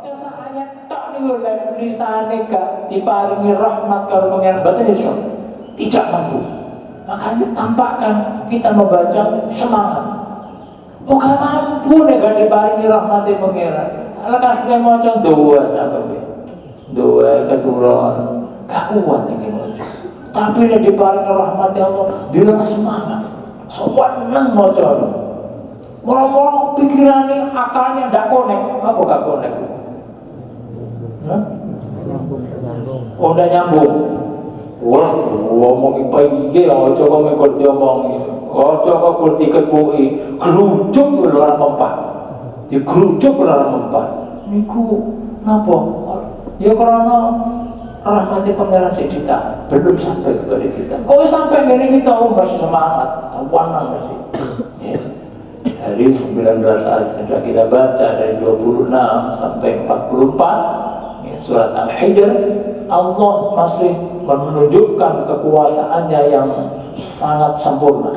maca ayat tak niku lek lisane gak diparingi rahmat karo pengen batin iso. Tidak mampu. Makanya tampakkan kita membaca semangat. Gak mampu nek gak diparingi rahmat pengen. Lekas kan maca doa sampe. Doa keturun. Gak kuat iki maca. Tapi nek diparingi rahmat Allah, dia semangat. Seneng maca. Mula-mula pikirannya, akalnya tidak konek. Apa gak konek? Oh, udah nyambung. Wah, ngomong iki ya aja kok mengko diomongi. Aja kok kok dikekuki. Gerujuk ora mempan. Digrujuk ora mempan. Niku napa? Ya karena rahmat pangeran sing kita belum sampai kepada kita. Kok sampai ngene kita masih semangat, awan masih. Ya. Dari 19 ayat sudah kita baca dari 26 sampai 44 ya, surat Al-Hijr, Allah masih menunjukkan kekuasaannya yang sangat sempurna,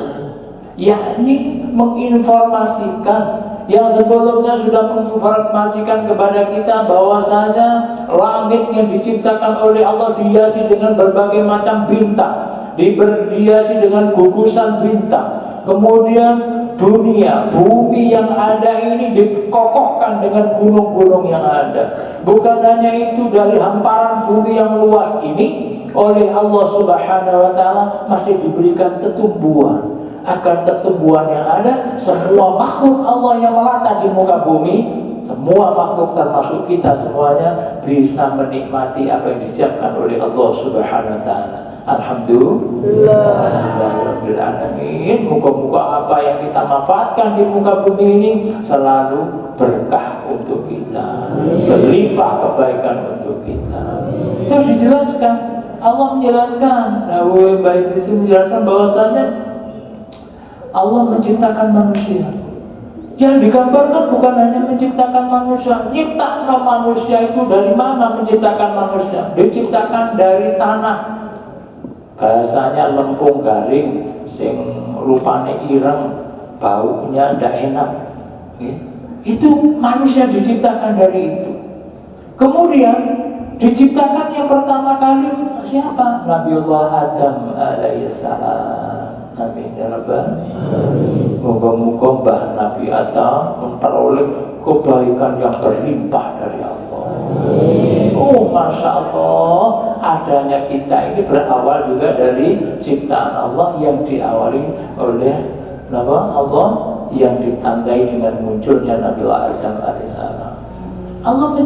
yakni menginformasikan yang sebelumnya sudah menginformasikan kepada kita bahwasanya langit yang diciptakan oleh Allah dihiasi dengan berbagai macam bintang, dihiasi dengan gugusan bintang. Kemudian dunia, bumi yang ada ini dikokohkan dengan gunung-gunung yang ada. Bukan hanya itu, dari hamparan bumi yang luas ini oleh Allah Subhanahu wa Ta'ala masih diberikan tetumbuhan. Akan tetumbuhan yang ada, semua makhluk Allah yang melata di muka bumi, semua makhluk termasuk kita semuanya bisa menikmati apa yang disiapkan oleh Allah Subhanahu wa Ta'ala. Alhamdulillahirrahmanirrahim. Muka-muka apa yang kita manfaatkan di muka bumi ini selalu berkah untuk kita, berlimpah kebaikan untuk kita. Terus dijelaskan, Allah menjelaskan, Nabi Baik Bisi menjelaskan bahwasanya Allah menciptakan manusia. Yang digambarkan bukan hanya menciptakan manusia. Ciptakan manusia itu dari mana menciptakan manusia? Diciptakan dari tanah. Bahasanya lempung garing sing rupane ireng, baunya ndak enak ya. Itu manusia diciptakan dari itu. Kemudian diciptakan yang pertama kali siapa? Nabiullah Adam alaihissalam. Amin ya rabbal alamin. Moga-moga Mbah Nabi Adam memperoleh kebaikan yang berlimpah dari Allah. Oh, Masya Allah, adanya kita ini berawal juga dari ciptaan Allah yang diawali oleh Allah yang ditandai dengan munculnya Nabi Adam alaihissalam. Allah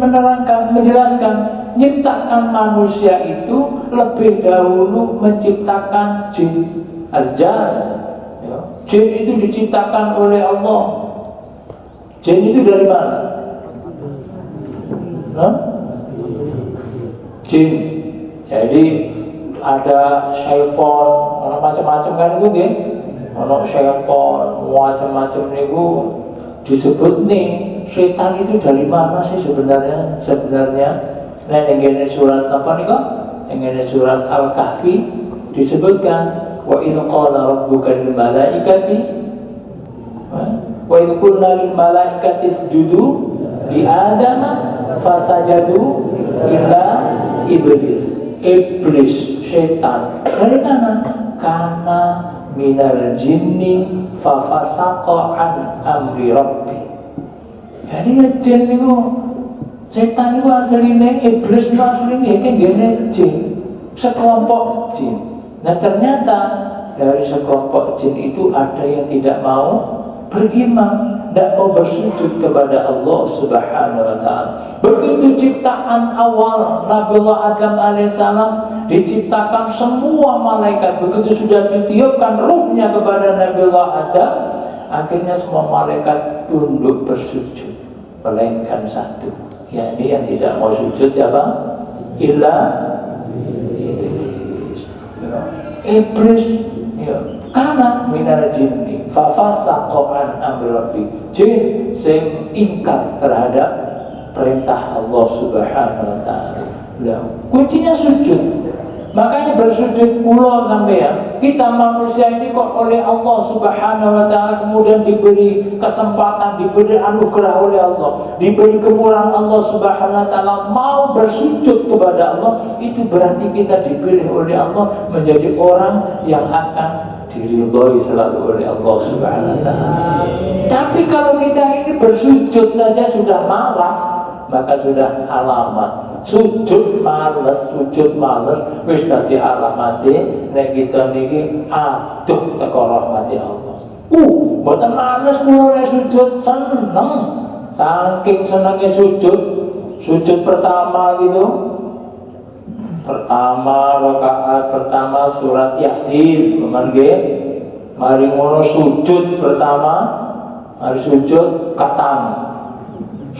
menerangkan, menjelaskan, menciptakan manusia itu lebih dahulu menciptakan jin, al-jan. Ya. Jin itu diciptakan oleh Allah. Jin itu dari mana? Jin. Jadi ada syaitan, macam-macam kan itu nggih. Ono syaitan, macam-macam niku disebut nih. Setan itu dari mana sih sebenarnya? Nah, ngene surat apa nih kok? Ngene surat Al-Kahfi disebutkan wa in qala rabbuka lil malaikati wa in qulna lil malaikati isjudu li adama fasajadu illa iblis setan dari mana? Karena minal jinni fafasaqa an amri rabbi. Jadi jin itu, setan itu aslinya, iblis itu aslinya gini jin, sekelompok jin. Nah ternyata dari sekelompok jin itu ada yang tidak mau beriman, tidak mau bersujud kepada Allah Subhanahu wa Ta'ala. Begitu ciptaan awal Nabiullah Adam alaihissalam diciptakan semua malaikat. Begitu sudah ditiupkan ruhnya kepada Nabiullah Adam, akhirnya semua malaikat tunduk bersujud, melainkan satu, yakni yang tidak mau sujud siapa? Illa iblis. Ya. Karena minar jinni fafasaqa an amri rabbi, jin sing ingkar terhadap perintah Allah Subhanahu wa Ta'ala. Kuncinya sujud. Makanya bersujud pula sampean. Kita manusia ini kok oleh Allah Subhanahu wa taala kemudian diberi kesempatan, diberi anugerah oleh Allah, diberi kemurahan Allah Subhanahu wa taala mau bersujud kepada Allah, itu berarti kita dipilih oleh Allah menjadi orang yang akan diridhoi selalu oleh Allah Subhanahu wa taala. Tapi kalau kita ini bersujud saja sudah malas, maka sudah alamat sujud males wis dadi alamate nek kita niki aduh teko rahmati Allah. Mboten males kula nek sujud, seneng. Saking senenge sujud pertama gitu. Pertama rakaat pertama surat Yasin, nggih. Mari ngono sujud pertama, mari sujud katam.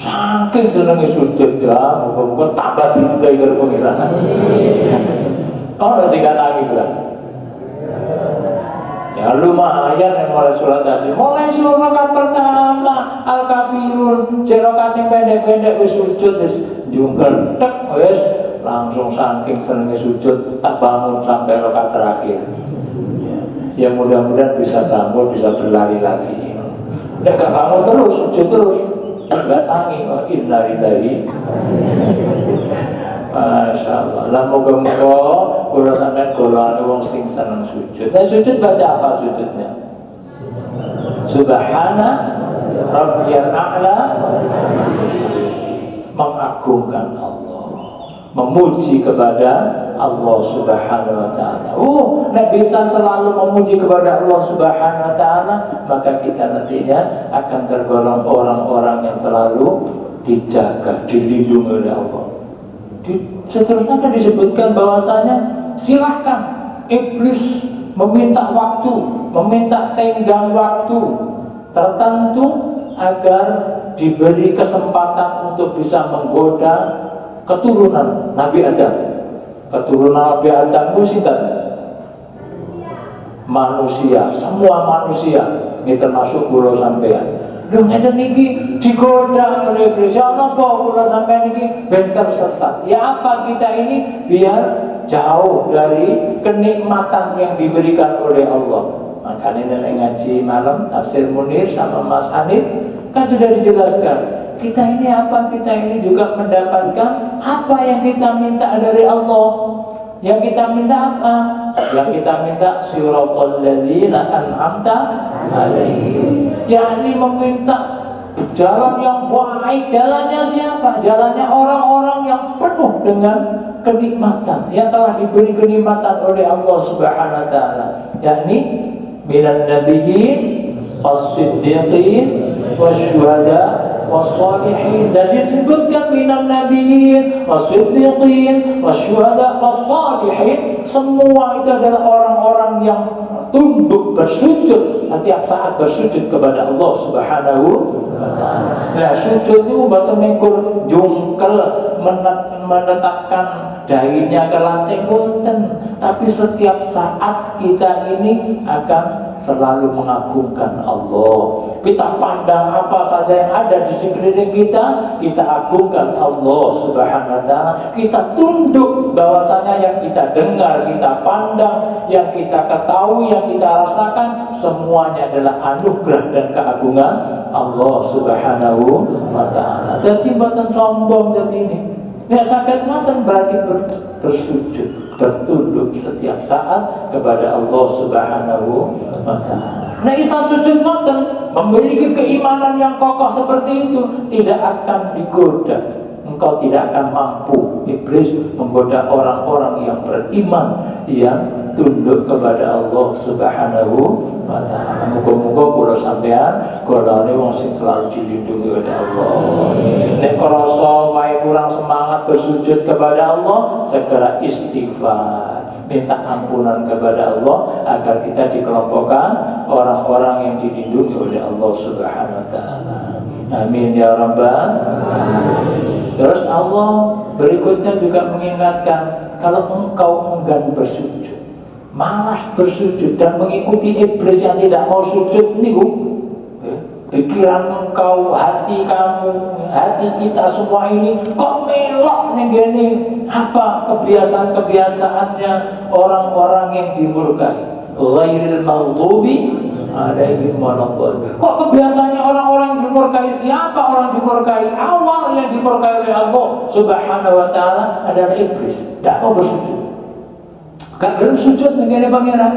Saking senengnya sujud ya, muka-muka tambah diundai karo pengiran. Ono sing katangi lah. Ya lumayan yang mulai surat Yasin. Mulai surat pertama Al-Kafirun, rakaat sing pendek-pendek wis sujud wis jungkel tek wis langsung saking senengnya sujud tak bangun sampai rakaat terakhir. Ya mudah-mudahan bisa bangun, bisa berlari lagi. Nek gak bangun terus sujud terus. Enggak tangi, innalillahi. Masya Allah. Lah moga-moga kula sampeyan golongan wong sing seneng sujud. Nah sujud baca apa sujudnya? Subhana Rabbiyal A'la, mengagungkan Allah, memuji kepada Allah Subhanahu wa taala. Nek bisa selalu memuji kepada Allah Subhanahu wa taala, maka kita nantinya akan tergolong orang-orang yang selalu dijaga, dilindungi oleh Allah. Seterusnya kan disebutkan bahwasanya silahkan iblis meminta waktu, meminta tenggang waktu tertentu agar diberi kesempatan untuk bisa menggoda keturunan Nabi Adam. Keturunan Nabi Adam itu sinten? Manusia, semua manusia, ini termasuk kula sampean. Lho ngeten niki digoda oleh iblis. Ya napa kula sampean niki ben tersesat. Ya apa kita ini biar jauh dari kenikmatan yang diberikan oleh Allah. Makanya nenek ngaji malam tafsir Munir sama Mas Hanif kan sudah dijelaskan. Kita ini apa? Kita ini juga mendapatkan apa yang kita minta dari Allah. Yang kita minta apa? Yang kita minta siratal ladzina an'amta alaihim. Yakni meminta jalan yang baik. Jalannya siapa? Jalannya orang-orang yang penuh dengan kenikmatan, yang telah diberi kenikmatan oleh Allah Subhanahu wa taala. Yakni minan nabiyyin was-siddiqin wasyuhada was-salihin. Dan disebutkan minan nabiyyin was-siddiqin wasyuhada was-salihin. Semua itu adalah orang-orang yang tunduk bersujud setiap saat bersujud kepada Allah Subhanahu wa taala. Nah, sujud itu mboten mengkur jungkel menetapkan dahinya ke lantai boten, tapi setiap saat kita ini akan selalu mengagungkan Allah. Kita pandang apa saja yang ada di sekeliling kita, kita agungkan Allah Subhanahu wa taala. Kita tunduk bahwasanya yang kita dengar, kita pandang, yang kita ketahui, yang kita rasakan semuanya adalah anugerah dan keagungan Allah Subhanahu wa taala. Jadi mboten sombong jadi ini. Nek saged mboten berarti bersujud, bertunduk setiap saat kepada Allah Subhanahu wa taala. Nah, isa sujud ngoten, memiliki keimanan yang kokoh seperti itu, tidak akan digoda. Engkau tidak akan mampu iblis menggoda orang-orang yang beriman, yang tunduk kepada Allah Subhanahu wa taala. Muga-muga kula sampean golonge wong sing selalu dilindungi oleh Allah. Nek krasa wae kurang semangat bersujud kepada Allah, segera istighfar. Minta ampunan kepada Allah agar kita dikelompokkan orang-orang yang dilindungi oleh Allah Subhanahu wa taala. Amin ya rabbal alamin. Terus Allah berikutnya juga mengingatkan, kalau engkau enggan bersujud, malas bersujud dan mengikuti iblis yang tidak mau sujud niku, pikiran engkau, hati kamu, hati kita semua ini kok melok nih gini, apa kebiasaan-kebiasaannya orang-orang yang dimurkai. Ghairil maghdubi alaihim waladdallin. Kok kebiasaannya orang-orang dimurkai? Siapa orang dimurkai? Awal yang dimurkai oleh Allah Subhanahu wa taala adalah iblis. Tidak mau bersujud. Gak belum sujud negara pangeran.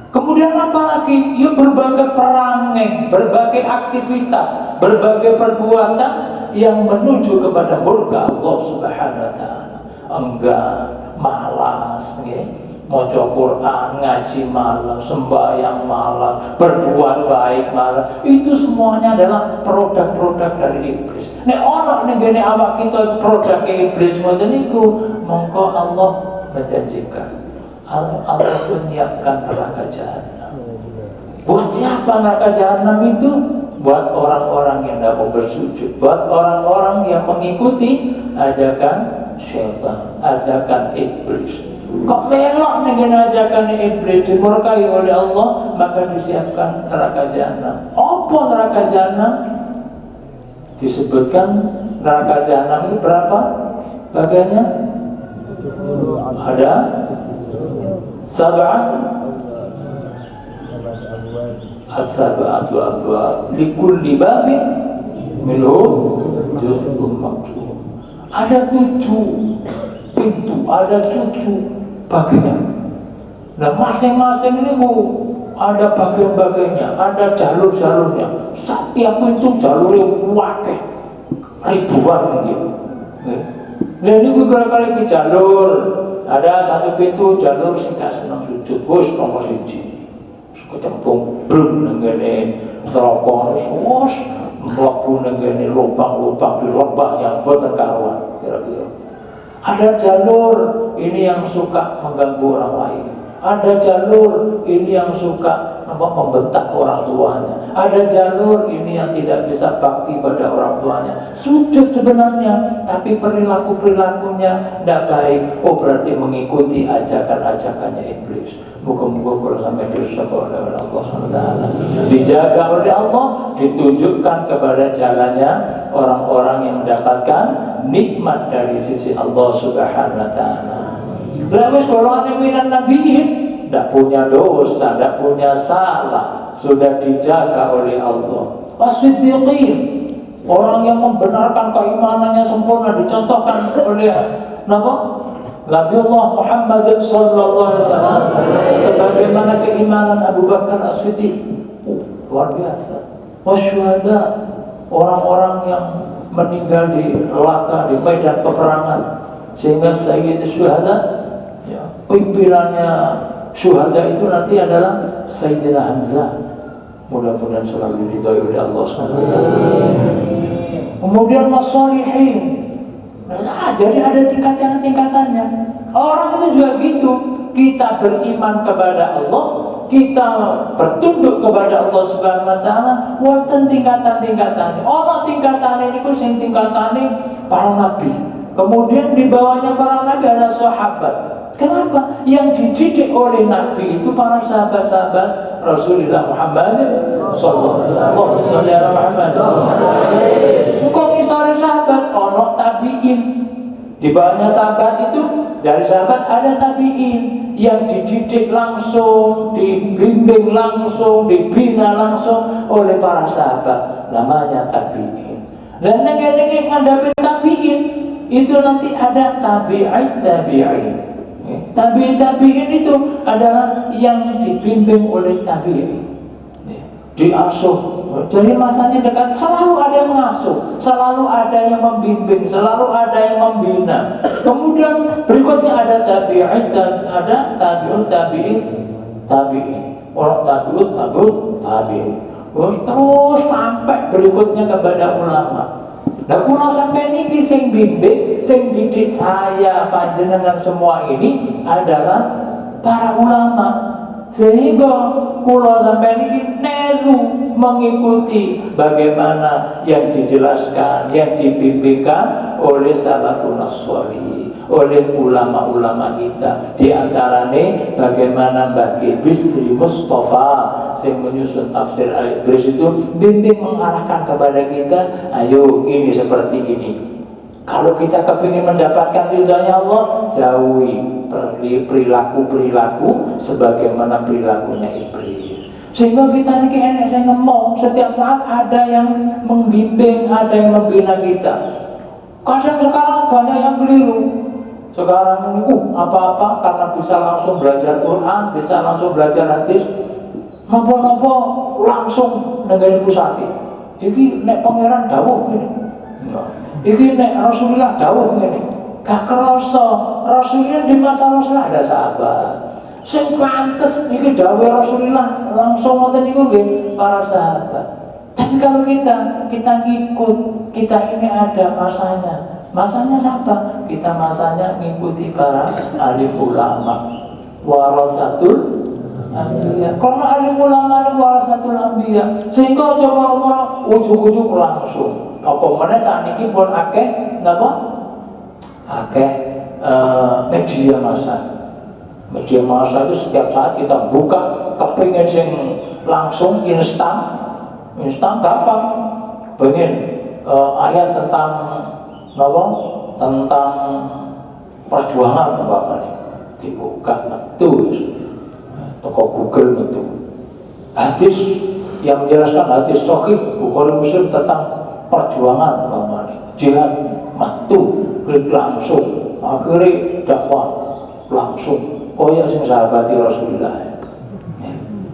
Kemudian apa lagi? Ya berbagai perangai, berbagai aktivitas, berbagai perbuatan yang menuju kepada murka Allah Subhanahu wa taala. Enggak, malas, maca Quran, ngaji malam, sembahyang malam, berbuat baik malam. Itu semuanya adalah produk-produk dari iblis. Nek ono ning gene awak kita produk iblis ngoten niku, mongko Allah menjanjikan Allah menyiapkan neraka jahanam. Buat siapa neraka jahanam itu? Buat orang-orang yang tidak mau bersujud, buat orang-orang yang mengikuti ajakan syaitan, ajakan iblis. Kok melok nih ajakan iblis, dimurkai oleh Allah, maka disiapkan neraka jahanam. Apa neraka jahanam? Disebutkan neraka jahanam itu berapa bagiannya? Ada sab'at as-sab'atu abwab likulli babin minhum juz'un maqsum. Ada 7 pintu, ada 7 bagian. Nah masing-masing ini ada bagian-bagiannya, ada jalur-jalurnya. Setiap pintu jalurnya wakil ribuan mungkin. Nah ini kira-kira ke jalur. Ada satu pintu jalur sing gak seneng sujud, wis nomor 1. Ketempung blum nengene neraka terus mlebu nengene lubang-lubang di lembah yang boten karuan kira-kira. Ada jalur ini yang suka mengganggu orang lain. Ada jalur ini yang suka membentak orang tuanya. Ada jalur ini yang tidak bisa bakti pada orang tuanya. Sujud sebenarnya, tapi perilakunya tidak baik. Oh berarti mengikuti ajakan-ajakannya iblis. Muka-muka kalau sampai disebut oleh Allah SWT, dijaga oleh Allah, ditunjukkan kepada jalannya orang-orang yang mendapatkan nikmat dari sisi Allah Subhanahu wa taala. Lalu golongan minan nabiin tidak punya dosa, tidak punya salah, sudah dijaga oleh Allah. As-siddiqin, orang yang membenarkan keimanannya sempurna, dicontohkan oleh Nabiullah Muhammad sallallahu alaihi wasallam, sebagaimana keimanan Abu Bakar As-Siddiq. Luar biasa. Wasyuhada, orang-orang yang meninggal di laka, di medan peperangan, sehingga Sayyid Syuhada, ya, pimpinannya syuhada itu nanti adalah Sayyidina Hamzah. Mudah-mudahan selalu diridhai oleh Allah SWT. Kemudian as-shalihin. Nah, jadi ada tingkatannya. Orang itu juga gitu. Kita beriman kepada Allah, kita bertunduk kepada Allah Subhanahu wa taala, wonten tingkatan-tingkatan. Allah tingkatan ini sing tingkatane para nabi. Kemudian di bawahnya para nabi ada sahabat. Kenapa? Yang dididik oleh nabi itu para sahabat-sahabat Rasulullah Muhammad sallallahu alaihi wasallam. Kok misalnya sahabat ono tabiin. Di bawahnya sahabat itu, dari sahabat ada tabiin yang dididik langsung, dibimbing langsung, dibina langsung oleh para sahabat, namanya tabiin. Dan yang menghadapi tabiin itu nanti ada tabi'in. Tabi'in itu adalah yang dibimbing oleh tabi'in, diasuh. Dari masanya dekat selalu ada yang mengasuh, selalu ada yang membimbing, selalu ada yang membina. Kemudian berikutnya ada tabi'in, ada tabi'in. Orang tabi'in. Terus sampai berikutnya kepada ulama. Nah, kula sampai niki sing bimbing, sing didik saya panjenengan semua ini adalah para ulama. Sehingga kula sampai niki niru mengikuti bagaimana yang dijelaskan, yang dibimbingkan oleh salafun shalih, oleh ulama-ulama kita. Di antaranya bagaimana Mbah Bisri Mustafa yang menyusun tafsir Al-Idris itu bimbing mengarahkan kepada kita, ayo ini seperti ini. Kalau kita kepingin mendapatkan ridhonya Allah, jauhi perilaku-perilaku sebagaimana perilakunya iblis. Sehingga kita ini enak saya ngomong, setiap saat ada yang membimbing, ada yang membina kita. Kadang sekarang banyak yang keliru. Sekarang ini apa-apa karena bisa langsung belajar Quran, bisa langsung belajar hadis, nopo-nopo langsung negeri pusati. Iki nek pangeran dawuh ini. Iki nek Rasulullah dawuh ngene. Gak kerasa Rasulullah di masa Rasulullah ada sahabat. Sing pantes iki dawuh Rasulullah langsung ngoten niku nggih para sahabat. Tapi kalau kita ngikut, kita ini ada masanya. Masanya siapa? Kita masanya ngikuti para alim ulama. Warasatul anbiya. Karena alim ulama ini warasatul anbiya. Sehingga coba ujug-ujug langsung. Apa mana saat ini pun akeh napa? Akeh media media massa itu setiap saat kita buka kepingin sing langsung instan gampang pengen ayat tentang napa? Tentang perjuangan apa nih dibuka betul toko Google betul hadis yang menjelaskan hadis sahih Bukhari Muslim tentang perjuangan umpamanya jihad matu klik langsung akhirnya dakwah langsung koyo sing sahabati Rasulullah.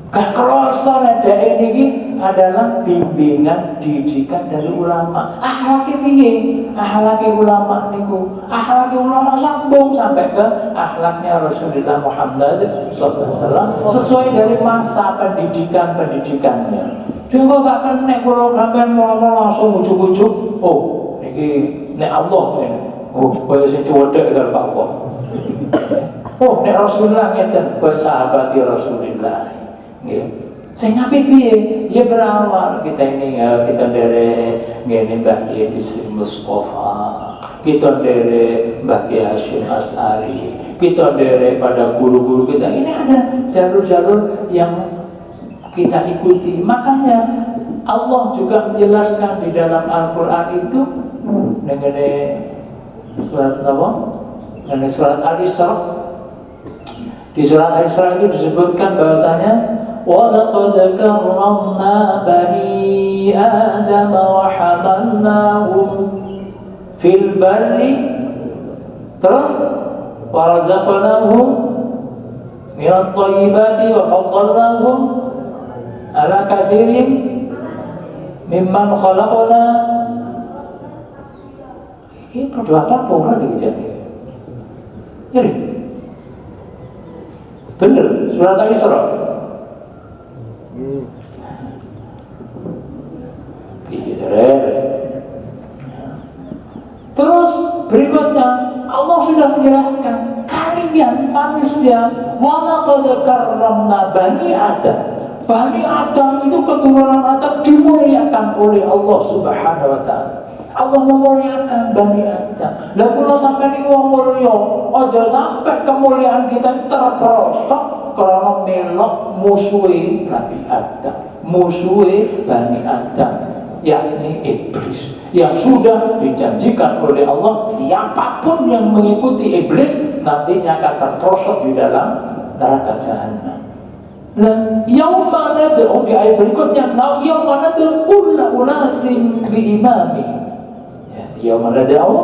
Gak kerasa ada ini adalah bimbingan didikan dari ulama. Akhlaknya piye? Akhlaknya ulama niku. Akhlaknya ulama sambung sampai ke akhlaknya Rasulullah Muhammad SAW sesuai dari masa pendidikannya. Dia kok gak kena kalau sampai mau langsung ujuk-ujuk. Oh, ini Allah ini. Oh, kaya sing cuwedhek karo Allah. Oh, nek Rasulullah ngeten, kaya sahabat Rasulullah. Nggih. Sing apik piye? Ya berawal kita ini kita dari ngene Mbah Bisri Mustafa. Kita dari Mbah Hasyim Asy'ari. Kita dari pada guru-guru kita. Ini ada jalur-jalur yang kita ikuti. Makanya Allah juga menjelaskan di dalam Al-Quran itu mengenai surat apa? Mengenai surat Al-Isra. Di surat Al-Isra itu disebutkan bahwasanya وَلَقَدْ كَرَّمْنَا بَنِي آدَمَ وَحَمَلْنَاهُمْ فِي الْبَرِّ terus وَرَزَقْنَاهُمْ مِنَ الطَّيِّبَاتِ وَفَضَّلْنَاهُمْ عَلَى كَثِيرٍ مِمَّنْ خَلَقْنَا. Ini perlu apa pun dijadi. Jadi benar surat Al-Isra. Terus berikutnya Allah sudah menjelaskan kalian manusia walaqad karramna bani Adam. Bani Adam itu keturunan Adam dimuliakan oleh Allah Subhanahu wa taala. Allah memuliakan Bani Adam. Lah kula sampeyan iki wong mulya, aja sampai kemuliaan kita terperosok karena melok musuhe Nabi Adam, musuhe Bani Adam, yakni iblis. Yang sudah dijanjikan oleh Allah, siapapun yang mengikuti iblis nantinya akan terperosok di dalam neraka jahanam. Nah, yauma nad'u di ayat berikutnya, yauma nad'u kulla unasin bi imami. Yauma nad'u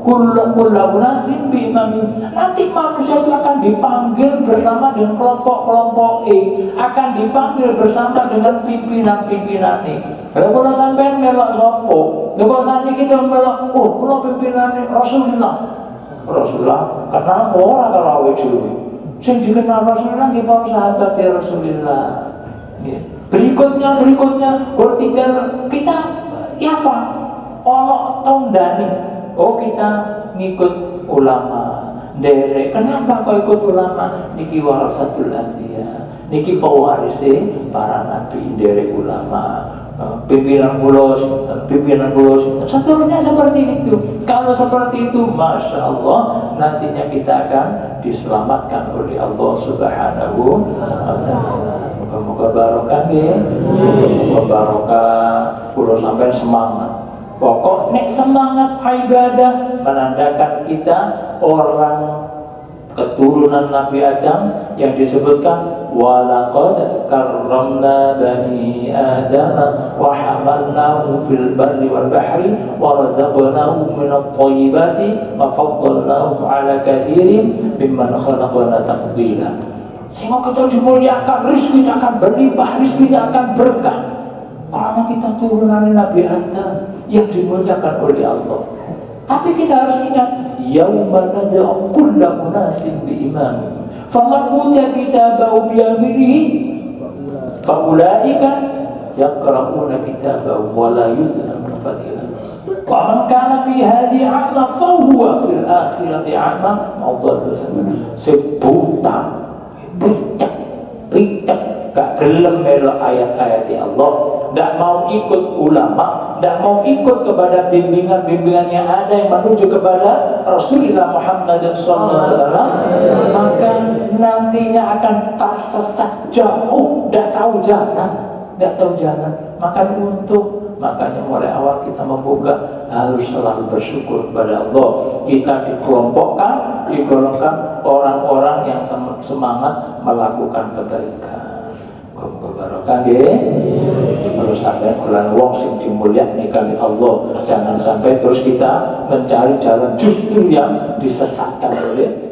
kulla unasin bi imami. Nanti manusia itu akan dipanggil bersama dengan kelompok-kelompok akan dipanggil bersama dengan pimpinan-pimpinan kalau sampai melok sapa? Kalau saat ini kita melok, kalau pimpinan Rasulullah kenapa orang kalau awet dulu? Yang dikenal Rasulullah di para sahabat Rasulullah. Berikutnya bertinggal kita apa? Ono tondani. Oh kita ngikut ulama. Derek. Kenapa kau ikut ulama? Niki warasatul anbiya. Niki pewarise para nabi derek ulama. Pimpinan bulos, seterusnya seperti itu. Kalau kalau seperti itu, Masya Allah, nantinya kita akan diselamatkan oleh Allah Subhanahu wa ta'ala. Moga-moga barokah ya. Moga barokah, kulo sampai semangat. Pokok nek semangat ibadah menandakan kita orang keturunan Nabi Adam yang disebutkan walaqad karramna bani Adam wa hamalnahum fil barri wal bahri wa razaqnahum minat thayyibati wa faddalnahum ala katsirin mimman khalaqna tafdila. Sehingga kita dimuliakan, rizkinya akan berlimpah, rizkinya akan berkah karena kita turunan Nabi Adam yang dimuliakan oleh Allah. Tapi kita harus ingat, yauma nad'u kulla unasin bi imam. Faman utiya kitabahu bi yaminihi fa ulaika yaqra'una kitabahu wa la yuzlamuna fatila. Wa man kana fi hadhihi 'a'ma fa huwa fil akhirati 'a'ma adallu sabila. Sebuta Picek gak gelem melok ayat-ayat Allah, gak mau ikut ulama, gak mau ikut kepada bimbingan-bimbingan yang ada yang menuju kepada Rasulullah Muhammad SAW, maka nantinya akan tersesat jauh, gak tahu jalan. Maka makanya mulai awal kita membuka harus selalu bersyukur kepada Allah. Kita digolongkan orang-orang yang semangat melakukan kebaikan. Muga barokah nggih. Terus sampai bulan wong sing dimulyakne kali Allah. Jangan sampai terus kita mencari jalan justru yang disesatkan oleh